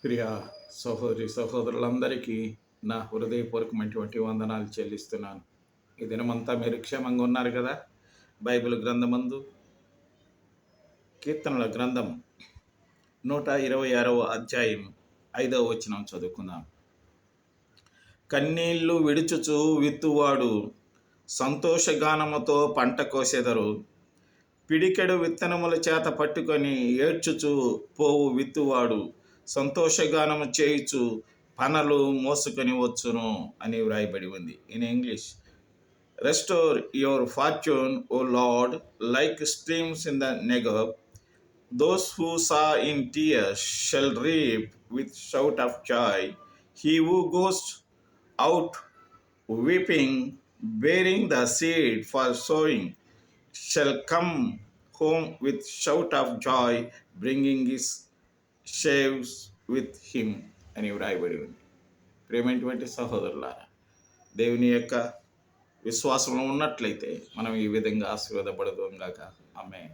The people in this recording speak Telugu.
ప్రియ సహోదరి సహోదరులందరికీ నా హృదయపూర్వకమైనటువంటి వందనాలు చెల్లిస్తున్నాను. ఈ దినమంతా మీరు క్షేమంగా ఉన్నారు కదా? బైబిల్ గ్రంథమందు కీర్తనల గ్రంథం 126వ అధ్యాయం 5వ వచనం చదువుకుందాం. కన్నీళ్లు విడుచుచు విత్తువాడు సంతోషగానముతో పంట కోసెదరు. పిడికెడు విత్తనముల చేత పట్టుకొని ఏడ్చుచు పోవు విత్తువాడు సంతోషగానము చేయుచు పనలు మోసుకొని వచ్చును అని వ్రాయబడి ఉంది. In English, restore your fortune O Lord like streams in the నెగర్. Those who sow in tears shall reap with shout of joy. He who goes out weeping, bearing the seed for sowing, shall come home with shout of joy, bringing his sheaves with him అని వ్రాయబడి ఉంది. ప్రేమైనటువంటి సహోదరులారా, దేవుని యొక్క విశ్వాసంలో ఉన్నట్లయితే మనం ఈ విధంగా ఆశీర్వాదపడదాం గాక. ఆమేన్.